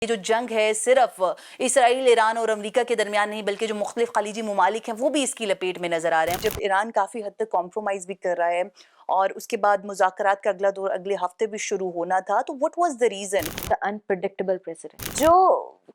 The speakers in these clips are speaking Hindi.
ये जो जंग है सिर्फ इसराइल, ईरान और अमेरिका के दरमियान नहीं बल्कि जो मुख्तलिफ खलीजी ममालिक हैं वो भी इसकी लपेट में नजर आ रहे हैं। जब ईरान काफ़ी हद तक कॉम्प्रोमाइज़ भी कर रहा है और उसके बाद मुज़ाकरात का अगला दौर अगले हफ्ते भी शुरू होना था, तो what was the reason? The unpredictable president जो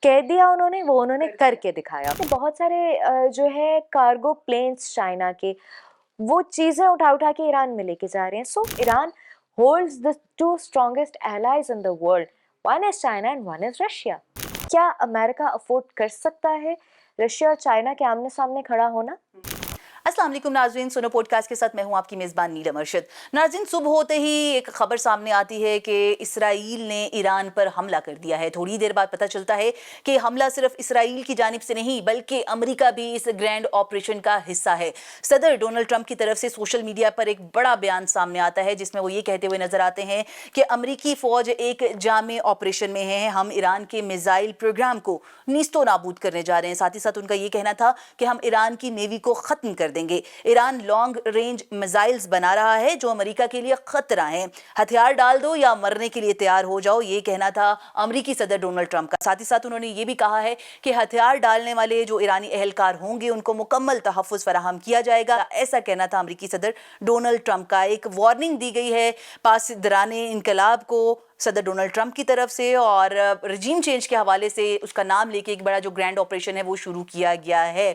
कह दिया उन्होंने वो उन्होंने करके दिखाया। तो बहुत सारे जो है कार्गो प्लेन्स चाइना के वो चीज़ें उठा उठा के ईरान में लेके जा रहे हैं। So Iran holds the two strongest allies in the world, one is China and one is Russia. क्या अमेरिका अफोर्ड कर सकता है रशिया और चाइना के आमने सामने खड़ा होना? अस्सलाम वालेकुम नाज़रीन, सुनो पॉडकास्ट के साथ मैं हूं आपकी मेज़बान नीलम अरशद। नाज़रीन, सुबह होते ही एक खबर सामने आती है कि इसराइल ने ईरान पर हमला कर दिया है। थोड़ी देर बाद पता चलता है कि हमला सिर्फ इसराइल की जानिब से नहीं बल्कि अमेरिका भी इस ग्रैंड ऑपरेशन का हिस्सा है। सदर डोनाल्ड ट्रंप की तरफ से सोशल मीडिया पर एक बड़ा बयान सामने आता है जिसमें वो ये कहते हुए नजर आते हैं कि अमरीकी फौज एक जामे ऑपरेशन में है, हम ईरान के मिसाइल प्रोग्राम को नीस्तो नाबूद करने जा रहे हैं। साथ ही साथ उनका ये कहना था कि हम ईरान की नेवी को खत्म कर देंगे। ईरान लॉन्ग रेंज मिसाइल्स बना रहा है जो अमेरिका के लिए खतरा है, हथियार डाल दो या मरने के लिए तैयार हो जाओ, ये कहना था अमेरिकी सदर डोनाल्ड ट्रंप का। साथ ही साथ उन्होंने ये भी कहा है कि हथियार डालने वाले जो ईरानी अहलकार होंगे उनको मुकम्मल तहफ़्फ़ुज़ फराहम किया जाएगा, ऐसा कहना था अमेरिकी सदर डोनाल्ड ट्रंप का। एक वार्निंग दी गई है पासदराने इनकलाब को सदर डोनाल्ड ट्रंप की तरफ से, और रजीम चेंज के हवाले से उसका नाम लेके एक बड़ा जो ग्रैंड ऑपरेशन है वो शुरू किया गया है।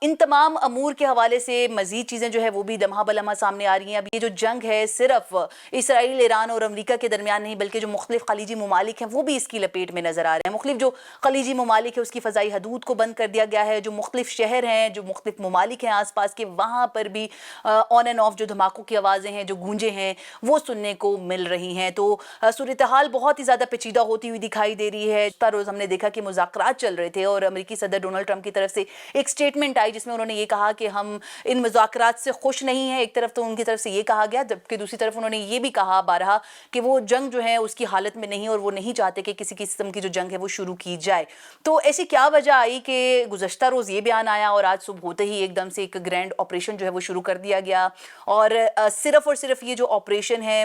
इन तमाम अमूर के हवाले से मज़ीद चीज़ें जो है वो भी दमहा बलमा सामने आ रही हैं। अब ये जो जंग है सिर्फ इसराइल, ईरान और अमेरिका के दरमियान नहीं बल्कि जो मुख्तलिफ खलीजी ममालिक हैं वो भी इसकी लपेट में नज़र आ रहे हैं। मुख्तलिफ जो खलीजी ममालिक है उसकी फ़ज़ाई हदूद को बंद कर दिया गया है। जो मुख्तलिफ शहर हैं, जो मुख्तलिफ ममालिक हैं आस पास के, वहाँ पर भी ऑन एंड ऑफ जो धमाकों की आवाज़ें हैं, जो गूंजें हैं वो सुनने को मिल रही हैं। तो सूरत हाल बहुत ही ज़्यादा पेचीदा होती हुई दिखाई दे रही है। रोज़ हमने देखा कि मुज़ाकरात चल रहे थे और अमेरिकी सदर डोनाल्ड ट्रंप की तरफ से एक स्टेटमेंट आई जिसमें उन्होंने ये कहा कि हम इन मुज़ाकरात से खुश नहीं हैं। एक तरफ तो उनकी तरफ से ये कहा गया, जबकि दूसरी तरफ उन्होंने ये भी कहा बारहा कि वो जंग जो है उसकी हालत में नहीं और वो नहीं चाहते कि किसी किस्म की जो जंग है वो शुरू की जाए। तो ऐसी क्या वजह आई कि गुज़श्ता रोज़ ये बयान आया और आज सुबह होते ही एकदम से एक ग्रैंड ऑपरेशन जो है वो शुरू कर दिया गया? और सिर्फ ये जो ऑपरेशन है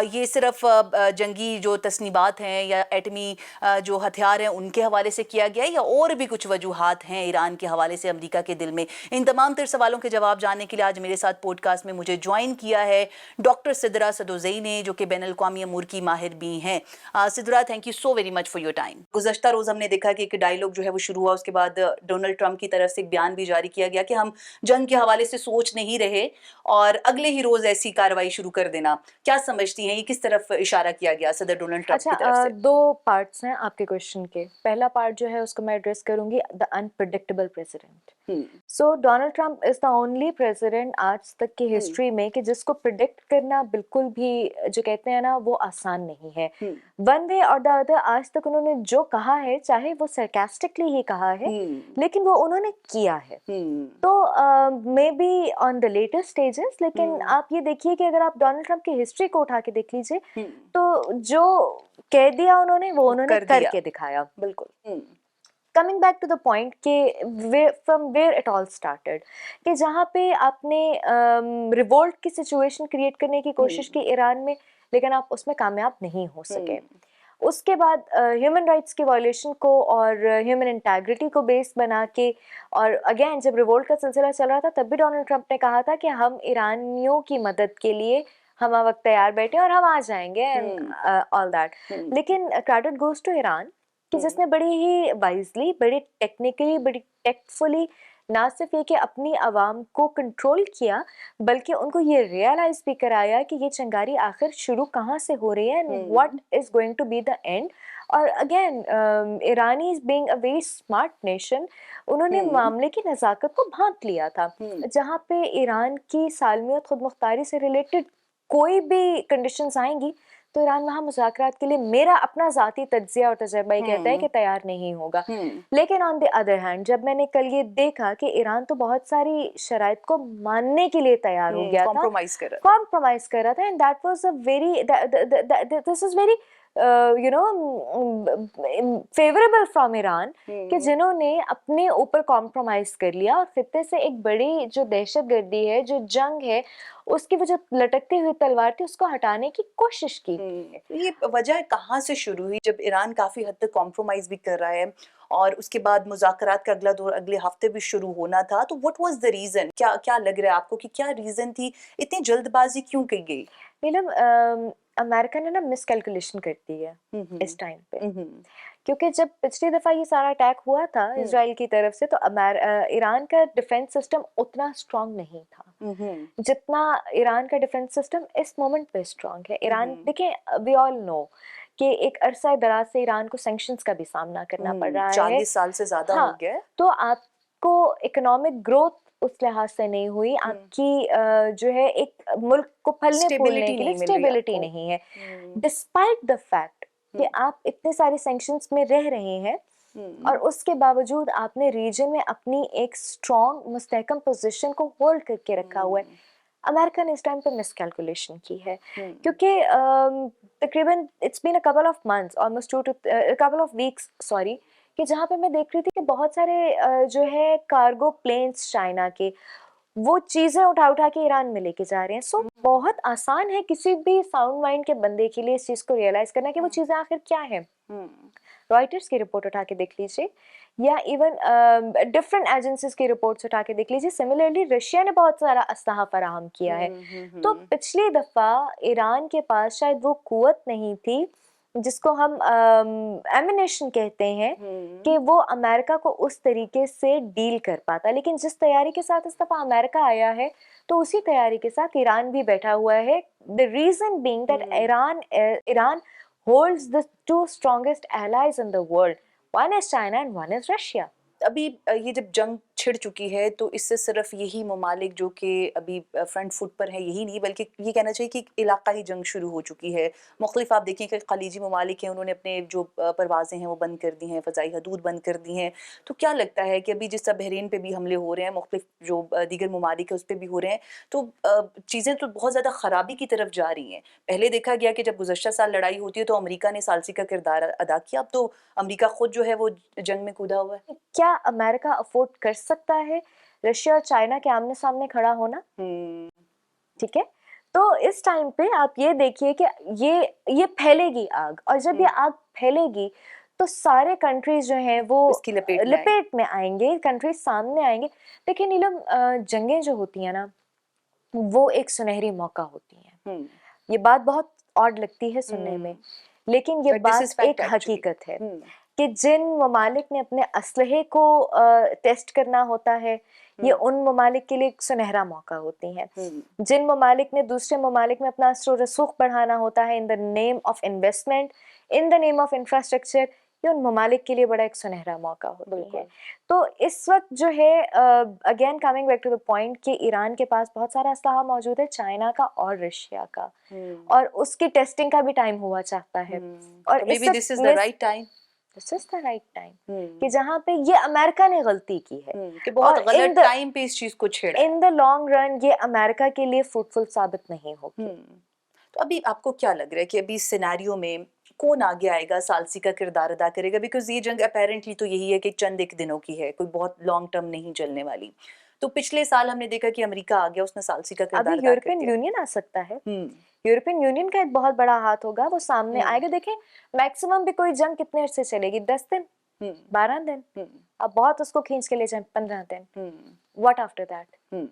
ये सिर्फ जंगी जो तस्नीबात हैं या एटमी जो हथियार हैं उनके हवाले से किया गया है या और भी कुछ वजूहात हैं ईरान के हवाले से अमेरिका के दिल में? इन तमाम तर सवालों के जवाब जानने के लिए आज मेरे साथ पॉडकास्ट में मुझे ज्वाइन किया है डॉक्टर सिद्रा सदोज़ई ने, जो कि बैनुल-अक़वामी अमूर की माहिर भी हैं। Sidra, thank you so very much for your time. गुज़श्ता रोज़ हमने देखा कि एक डायलॉग जो है वो शुरू हुआ, उसके बाद डोनाल्ड ट्रंप की तरफ से एक बयान भी जारी किया गया कि हम जंग के हवाले से सोच नहीं रहे और अगले ही रोज़ ऐसी कार्रवाई शुरू कर देना। क्या समझती हैं, ये किस तरफ इशारा किया गया सदर डोनाल्ड ट्रंप की तरफ से? दो पार्ट्स हैं आपके क्वेश्चन के। पहला पार्ट जो है उसको मैं एड्रेस करूंगी, the unpredictable president. So Donald Trump is the only president आज तक की हिस्ट्री में कि जिसको प्रिडिक्ट करना बिल्कुल भी जो कहते हैं ना वो आसान नहीं है। वन वे और द अदर आज तक उन्होंने जो कहा है, चाहे वो सरकास्टिकली ही कहा है, लेकिन वो उन्होंने किया है। तो may be on the later stages, लेकिन आप ये देखिए कि अगर आप डोनाल्ड ट्रंप की हिस्ट्री को उठा के देख लीजिए तो जो कह दिया उन्होंने वो उन्होंने करके दिखाया। बिल्कुल। Coming back to the point कि from where it all started, कि जहाँ पे आपने रिवोल्ट की सिचुएशन क्रिएट करने की कोशिश की ईरान में, लेकिन आप उसमें कामयाब नहीं हो सके। उसके बाद ह्यूमन राइट्स की वायलेशन को और ह्यूमन इंटेग्रिटी को बेस बना के, और अगेन जब रिवोल्ट का सिलसिला चल रहा था तब भी डोनाल्ड ट्रंप ने कहा था कि हम ईरानियों की मदद के लिए हम वक्त तैयार बैठे और हम आ जाएंगे एंड ऑल दैट। लेकिन क्रेडिट गोज टू ईरान कि जिसने बड़ी ही वाइजली, बड़ी टेक्निकली, बड़ी टेक्टफुली ना सिर्फ ये कि अपनी आवाम को कंट्रोल किया, बल्कि उनको ये रियलाइज भी कराया कि ये चिंगारी आखिर शुरू कहाँ से हो रही है and what is going to be the end. और again Iranis being a very smart nation, उन्होंने मामले की नज़ाकत को भांप लिया था। जहाँ पे ईरान की सालमियत खुद मुख्तारी से रिलेटेड कोई भी कंडीशंस आएंगी तो ईरान वहाँ मुज़ाकरात के लिए, मेरा अपना ज़ाती तज्ज़िया और तजर्बा ही कहता है कि तैयार नहीं होगा। लेकिन ऑन द अदर हैंड जब मैंने कल ये देखा कि ईरान तो बहुत सारी शराइत को मानने के लिए तैयार हो गया था, कॉम्प्रोमाइज़ कर रहा था, and that was a very, this is very you know favourable from Iran कि जिन्होंने अपने ऊपर कॉम्प्रोमाइज कर लिया और खित्ते से एक बड़ी जो दहशतगर्दी है, जो जंग है, उसकी वो जो लटकती हुई तलवार थी उसको हटाने की कोशिश की। ये वजह कहाँ से शुरू हुई जब ईरान काफी हद तक कॉम्प्रोमाइज भी कर रहा है और उसके बाद मुज़ाकरात का अगला दौर अगले हफ्ते भी शुरू होना था, तो व्हाट वाज द रीजन? क्या क्या लग रहा है आपको कि क्या रीजन थी, इतनी जल्दबाजी क्यों की गई? नीलम, अमेरिका ने ना मिसकैलकुलेशन कर दी है इस टाइम पे, क्योंकि जब पिछली दफा ये सारा अटैक हुआ था इजराइल की तरफ से, तो ईरान का डिफेंस सिस्टम उतना स्ट्रांग नहीं था जितना ईरान का डिफेंस सिस्टम इस मोमेंट पे स्ट्रांग है। ईरान, देखिए, वी ऑल नो कि एक अरसा दराज से ईरान को सैंक्शंस का भी सामना करना पड़ रहा है। 40 साल से ज्यादा हो हाँ, गया है। तो आपको इकोनॉमिक ग्रोथ उस लिहाज से नहीं हुई, आपकी जो है एक मुल्क को फलने फूलने स्टेबिलिटी के लिए नहीं मिल रही स्टेबिलिटी आपको। नहीं है, डिस्पाइट द फैक्ट कि आप इतने सारे सैंक्शंस में रह रहे हैं और उसके बावजूद आपने रीजन में अपनी एक स्ट्रॉन्ग मुस्तहकम पोजीशन को होल्ड करके रखा हुआ है। अमेरिका ने इस टाइम पे मिसकैलकुलेशन की है, क्योंकि तकरीबन it's been a couple of months, almost couple of weeks, sorry, कि जहाँ पे मैं देख रही थी कि बहुत सारे जो है कार्गो प्लेन्स चाइना के, वो चीज़ें उठा उठा के ईरान में लेके जा रहे हैं। सो बहुत आसान है किसी भी साउंड माइंड के बंदे के लिए इस चीज़ को रियलाइज करना कि वो चीज़ें आखिर क्या है। रॉयटर्स की रिपोर्ट उठा के देख लीजिए, या इवन डिफरेंट एजेंसीज की रिपोर्ट्स उठा के देख लीजिए। सिमिलरली रशिया ने बहुत सारा असलहा फराहम किया है। तो पिछली दफ़ा ईरान के पास शायद वो कुव्वत नहीं थी जिसको हम एमिनेशन कहते हैं, कि वो अमेरिका को उस तरीके से डील कर पाता। लेकिन जिस तैयारी के साथ इस दफ़ा अमेरिका आया है, तो उसी तैयारी के साथ ईरान भी बैठा हुआ है। The reason being that Iran holds the two strongest allies in the world. One is China and one is Russia. अभी ये जब जंग छिड़ चुकी है तो इससे सिर्फ यही ममालिक जो कि अभी फ्रंट फुट पर है यही नहीं, बल्कि ये कहना चाहिए कि इलाकाई जंग शुरू हो चुकी है। मुख्तलिफ आप देखिए कि खलीजी ममालिक हैं, उन्होंने अपने जो परवाज़ें हैं वो बंद कर दी हैं, फ़ज़ाई हदूद बंद कर दी हैं। तो क्या लगता है कि अभी जिस तरह बहरीन पे भी हमले हो रहे हैं, मुख्तलिफ जो दीगर ममालिक है उस पर भी हो रहे हैं, तो चीज़ें तो बहुत ज़्यादा ख़राबी की तरफ जा रही हैं। पहले देखा गया कि जब गुज़श्ता साल लड़ाई होती है तो अमेरिका ने सालसी का किरदार अदा किया, अब तो अमेरिका खुद जो है वो जंग में कूदा हुआ है। क्या अमेरिका अफोर्ड कर सकता है रशिया और चाइना के आमने सामने खड़ा होना? ठीक है, तो इस टाइम पे आप ये देखिए कि ये फैलेगी आग, और जब ये आग फैलेगी तो सारे कंट्रीज जो हैं वो इसकी लपेट में आएंगे, कंट्रीज सामने आएंगे। देखिए नीलम, जंगें जो होती हैं ना, वो एक सुनहरी मौका होती हैं। ये बात बहुत ऑड लगती है सुनने में, लेकिन ये बात एक हकीकत है कि जिन ममालिक ने अपने असलहे को टेस्ट करना होता है, ये उन ममालिक के लिए एक सुनहरा मौका होती हैं। जिन ममालिक ने दूसरे ममालिक में अपना असर रसूख बढ़ाना होता है in the name of investment, in the name of infrastructure, ये उन ममालिक के लिए बड़ा एक सुनहरा मौका होती है। तो इस वक्त जो है, again coming back to the point, कि ईरान के पास बहुत सारा असलहा मौजूद है, चाइना का और रशिया का, और उसकी टेस्टिंग का भी टाइम हुआ चाहता है। और this is the right time, this is the right time कि जहाँ पे ये अमेरिका ने गलती की है कि बहुत गलत टाइम पे इस चीज को छेड़ा। इन द लॉन्ग रन ये अमेरिका के लिए फ्रूटफुल साबित नहीं होगी। तो अभी आपको क्या लग रहा है कि अभी इस सिनेरियो में कौन आगे आएगा, सालसी का किरदार अदा करेगा? बिकॉज ये जंग अपेरेंटली तो यही है कि चंद एक दिनों की है, कोई बहुत लॉन्ग टर्म नहीं चलने वाली। तो पिछले साल हमने देखा कि अमेरिका आ गया, उसने सालसी का किरदार अदा कर दिया। यूरोपियन यूनियन आ सकता है, यूरोपियन यूनियन का एक बहुत बड़ा हाथ होगा, वो सामने आएगा। देखें, मैक्सिमम भी कोई जंग कितने अरसे चलेगी? 10 दिन, 12 दिन, अब बहुत उसको खींच के ले जाए 15 दिन। What after that?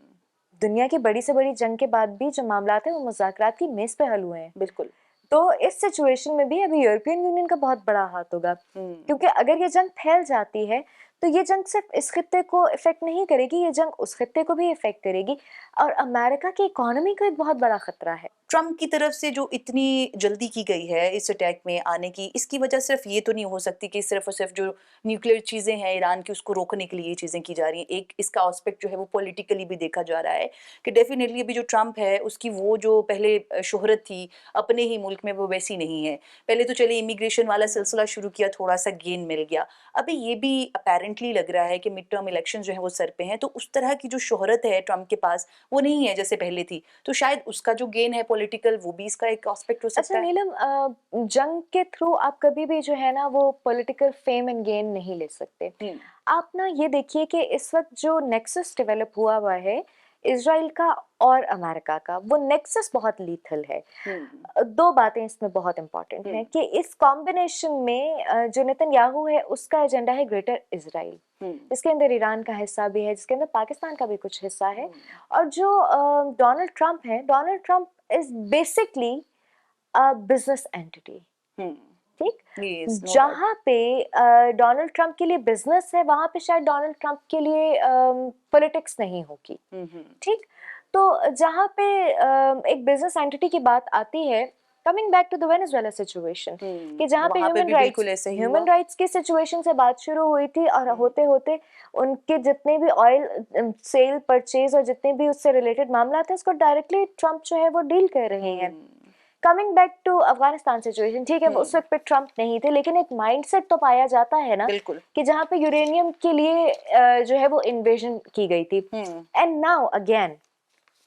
दुनिया की बड़ी से बड़ी जंग के बाद भी जो मामला है वो मुज़ाकरात की मेज पे हल हुए हैं। बिल्कुल। तो इस सिचुएशन में भी अभी यूरोपियन यूनियन का बहुत बड़ा हाथ होगा, क्योंकि अगर ये जंग फैल जाती है तो ये जंग सिर्फ इस खित्ते को इफेक्ट नहीं करेगी, ये जंग उस खित्ते को भी इफेक्ट करेगी, और अमेरिका की इकोनॉमी को एक बहुत बड़ा खतरा है। ट्रम्प की तरफ से जो इतनी जल्दी की गई है इस अटैक में आने की, इसकी वजह सिर्फ ये तो नहीं हो सकती कि सिर्फ और सिर्फ जो न्यूक्लियर चीज़ें हैं ईरान की उसको रोकने के लिए ये चीज़ें की जा रही हैं। एक इसका एस्पेक्ट जो है वो पॉलिटिकली भी देखा जा रहा है कि डेफिनेटली अभी जो ट्रम्प है उसकी वो जो पहले शोहरत थी अपने ही मुल्क में वो वैसी नहीं है। पहले तो चले इमिग्रेशन वाला सिलसिला शुरू किया, थोड़ा सा गेन मिल गया, अभी ये भी अपेरेंट अपेरेंटली लग रहा है कि मिड टर्म इलेक्शन जो है वो सर पे हैं, तो उस तरह की जो शोहरत है ट्रम्प के पास वो नहीं है जैसे पहले थी, तो शायद उसका जो गेन है पॉलिटिकल वो भी इसका एक एस्पेक्ट हो अच्छा सकता है। नीलम, जंग के थ्रू आप कभी भी जो है ना वो पॉलिटिकल फेम एंड गेन नहीं ले सकते। आप ना ये देखिए कि इस वक्त जो नेक्सस डेवलप हुआ है इसराइल का और अमेरिका का, वो नेक्सस बहुत लीथल है। दो बातें इसमें बहुत इंपॉर्टेंट हैं कि इस कॉम्बिनेशन में जो नेतन्याहू है उसका एजेंडा है ग्रेटर इसराइल, जिसके अंदर ईरान का हिस्सा भी है, जिसके अंदर पाकिस्तान का भी कुछ हिस्सा है। और जो डोनाल्ड ट्रंप है, Donald Trump is basically business entity, ठीक। Yes, no doubt. जहाँ पे डोनाल्ड ट्रंप के लिए बिजनेस है, वहां पे शायद डोनाल्ड ट्रंप के लिए पॉलिटिक्स नहीं होगी, ठीक। तो जहाँ पे एक बिजनेस एंटिटी की बात आती है, coming back to the Venezuela situation, कि जहाँ पे वहाँ पे भी बिल्कुल ऐसे ही हुआ। ह्यूमन राइट्स की सिचुएशन से बात शुरू हुई थी, और होते होते उनके जितने भी ऑयल सेल परचेज और जितने भी उससे रिलेटेड मामला थे, उसको डायरेक्टली ट्रंप जो है वो डील कर रहे हैं। Coming back to Afghanistan situation, ठीक है, उस वक्त पे ट्रंप नहीं थे, लेकिन एक माइंडसेट तो पाया जाता है ना, बिल्कुल, कि जहाँ पे यूरेनियम के लिए जो है वो इन्वेजन की गई थी। And now again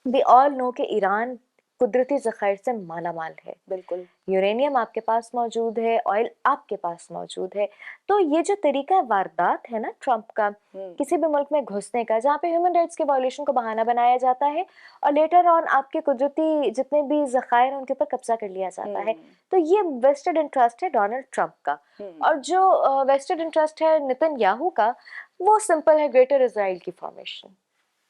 we all know कि ईरान कुदरती ज़खायर से माला माल है, बिल्कुल। यूरेनियम आपके पास मौजूद है, ऑयल आपके पास मौजूद है। तो ये जो तरीका वारदात है ना ट्रंप का, किसी भी मुल्क में घुसने का, जहाँ पे ह्यूमन राइट्स के वायलेशन को बहाना बनाया जाता है और लेटर ऑन आपके कुदरती जितने भी ज़खायर हैं उनके ऊपर कब्जा कर लिया जाता है, तो ये वेस्टेड इंटरेस्ट है डोनाल्ड ट्रंप का। और जो वेस्टेड इंटरेस्ट है नेतन्याहू का, वो सिंपल है, ग्रेटर इजराइल की फॉर्मेशन।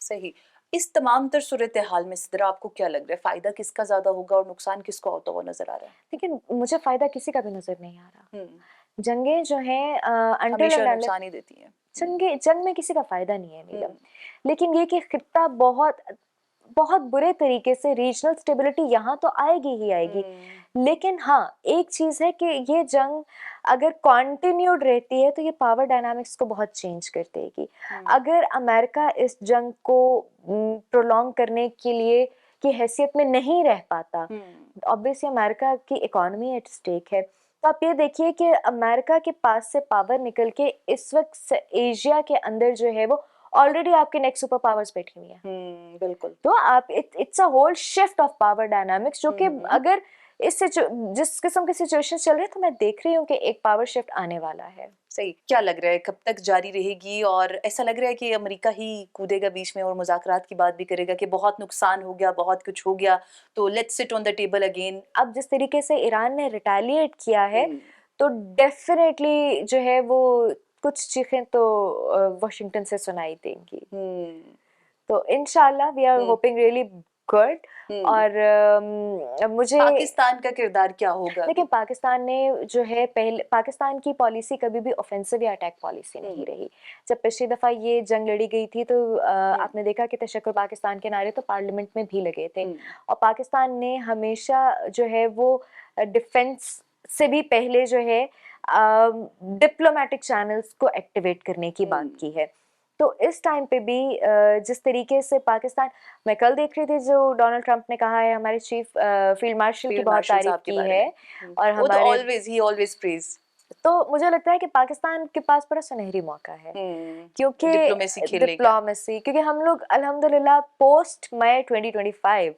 सही। इस तमाम तर सूरत हाल में सिद्रा आपको क्या लग रहा है, फायदा किसका ज्यादा होगा और नुकसान किसका होता हुआ नजर आ रहा है? लेकिन मुझे फायदा किसी का भी नजर नहीं आ रहा। जंगें जो हैं हमेशा नुकसान ही देती हैं। जंग में किसी का फायदा नहीं है नीलम, लेकिन ये कि खित्ता बहुत बहुत बुरे तरीके से, रीजनल स्टेबिलिटी यहाँ तो आएगी ही आएगी, लेकिन हाँ एक चीज है कि ये जंग अगर कंटिन्यूड रहती है तो ये पावर डायनामिक्स को बहुत चेंज कर देगी। अगर अमेरिका इस जंग को प्रोलॉन्ग करने के लिए की हैसियत में नहीं रह पाता, ऑब्वियसली अमेरिका की इकोनॉमी एट स्टेक है, तो आप ये देखिए कि अमेरिका के पास से पावर निकल के इस वक्त एशिया के अंदर जो है वो ऑलरेडी आपके नेक्स्ट सुपर पावर्स बैठी हुई हैं। बिल्कुल। तो आप it's a whole shift of power dynamics, जो कि अगर जिस किस्म की सिचुएशन चल रही है, तो मैं देख रही हूँ कि एक पावर शिफ्ट आने वाला है। सही। क्या लग रहा है कब तक जारी रहेगी, और ऐसा लग रहा है कि अमेरिका ही कूदेगा बीच में और मुज़ाकरात की बात भी करेगा कि बहुत नुकसान हो गया, बहुत कुछ हो गया, तो let's sit on the table again? अब जिस तरीके से ईरान ने रिटेलिएट किया है, तो डेफिनेटली जो है वो कुछ चीखें तो वाशिंगटन से सुनाई देंगी। तो इंशाल्लाह we are hoping really good. और मुझे पाकिस्तान का किरदार क्या होगा? देखिए, पाकिस्तान ने जो है पहले, पाकिस्तान की पॉलिसी कभी भी ऑफेंसिव या अटैक पॉलिसी नहीं रही। जब पिछली दफ़ा ये जंग लड़ी गई थी तो आपने देखा कि तशक्कुर पाकिस्तान के नारे तो पार्लियामेंट में भी लगे थे, और पाकिस्तान ने हमेशा जो है वो डिफेंस से भी पहले जो है डिप्लोमेटिक चैनल्स को एक्टिवेट करने की बात की है। तो इस टाइम पे भी जिस तरीके से पाकिस्तान, मैं कल देख रही थी जो डोनाल्ड ट्रंप ने कहा है, हमारे चीफ फील्ड मार्शल की बहुत तारीफ की है, और हमारे he always praise। तो मुझे लगता है कि पाकिस्तान के पास बड़ा सुनहरी मौका है, क्योंकि डिप्लोमेसी, क्योंकि हम लोग अल्हम्दुलिल्लाह पोस्ट मई 2025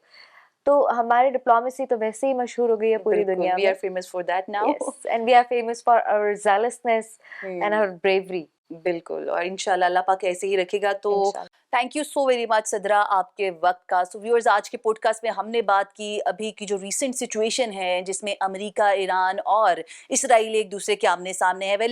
तो हमारी डिप्लोमेसी तो वैसे ही मशहूर हो गई है पूरी दुनिया में। We are famous for that now. Yes, and we are famous for our zealousness and our bravery. बिल्कुल, और इंशाल्लाह अल्लाह पाक ऐसे ही रखेगा। तो thank you so very much सदरा आपके वक्त का। सो व्यूअर्स, आज के पॉडकास्ट में हमने बात की अभी की जो रीसेंट सिचुएशन है जिसमें अमेरिका, ईरान और इसराइल एक दूसरे के आमने सामने है।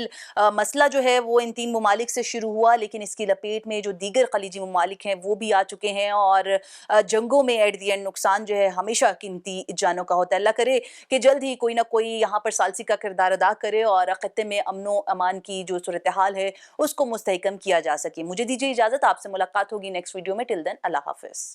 मसला जो है वो इन तीन ममालिक से शुरू हुआ, लेकिन इसकी लपेट में जो दीगर खलीजी ममालिक हैं वो भी आ चुके हैं, और जंगों में एट दी एंड नुकसान जो है हमेशा कीमती जानों का होता है। अल्लाह करे कि जल्द ही कोई ना कोई यहाँ पर सालसी का किरदार अदा करे और खत्ते में अमनो अमान की जो सूरत हाल है उसको मुस्तहकम किया जा सके। मुझे दीजिए इजाज़त, आपसे मुलाकात होगी नेक्स्ट वीडियो में। टिल देन अल्लाह हाफिज़।